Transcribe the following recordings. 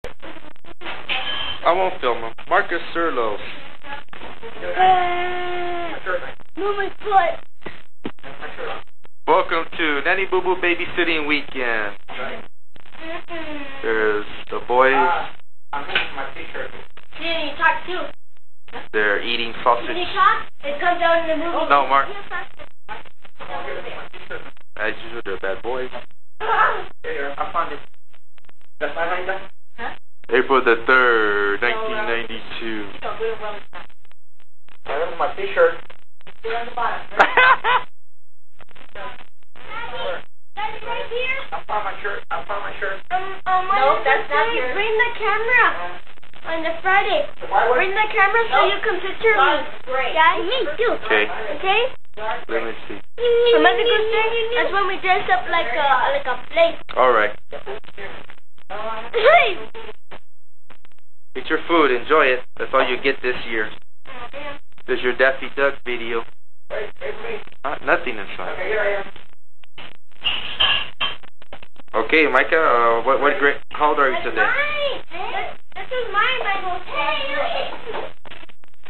I won't film him. Marcus Serlo. Move my foot. Welcome to Nanny Boo Boo Babysitting Weekend. There's the boys. I'm missing my t-shirt. Yeah, you talk too. They're eating sausage. Can you talk? It comes out in the movie. No, Mark. As usual, they're bad boys. Here, I found it. That's my hand. April the 3rd, 1992. I have my t-shirt. On the bottom. That's right here. I found my shirt. No, that's not yours. Bring the camera on the Friday. Bring the camera so you can picture me. Yeah, me too. Okay. Okay? Let me see. Remember that's when we dress up like a play. Alright. Hey! Eat your food. Enjoy it. That's all you get this year. There's your Daffy Duck video. Nothing inside. Okay, here I am. Okay, Micah, what grade? How old are you today? This is mine, Bible.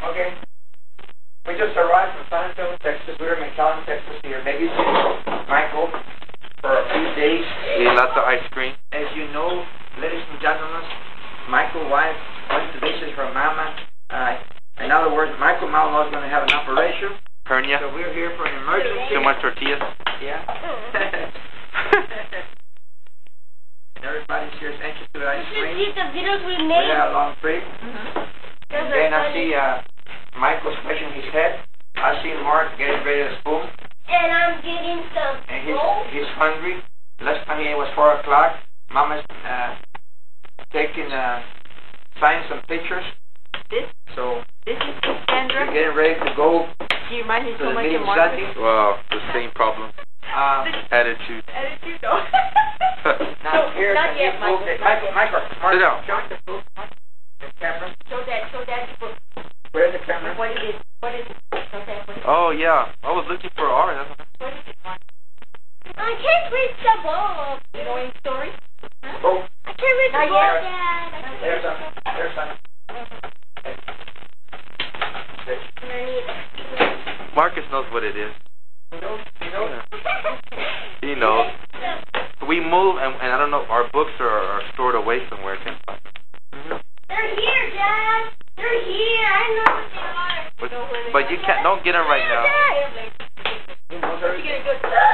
Okay. We just arrived from San Antonio, Texas. We were in McAllen, Texas. Here, babysitting Michael for a few days. Eating lots of ice cream. As you know, ladies and gentlemen, Michael's wife went to visit her mama. In other words, Michael Malmo is going to have an operation. Hernia. So we're here for an emergency. Too much tortillas. Yeah. And everybody's here is anxious to ice You cream. see the videos we We made? had a long trip. And then I see Michael scratching his head. I see Mark getting ready to spoon. And I'm getting some And roll. he's hungry. Last time he ate was 4 o'clock. Mama's taking, signing some pictures. So This is Cassandra. we're getting ready to go She reminds me to so the much meeting of Marcus. Sunday. Wow, the same problem. Attitude. Attitude, no. Now here's Not the yet, food. Michael. Michael, Sit down. show the food. The camera. Show that. Where's the camera? What is it? Show that. Oh, yeah. I was looking for R. What is it? I can't read the book. You know any story? Oh, I can't read the Not book, yet. Dad. there's some. Marcus knows what it is. You know? He knows. We move, and I don't know, our books are stored away somewhere. I can't find them. They're here, Dad. They're here. I know what they are. But you can't, don't get them right now. You know, You're gonna go.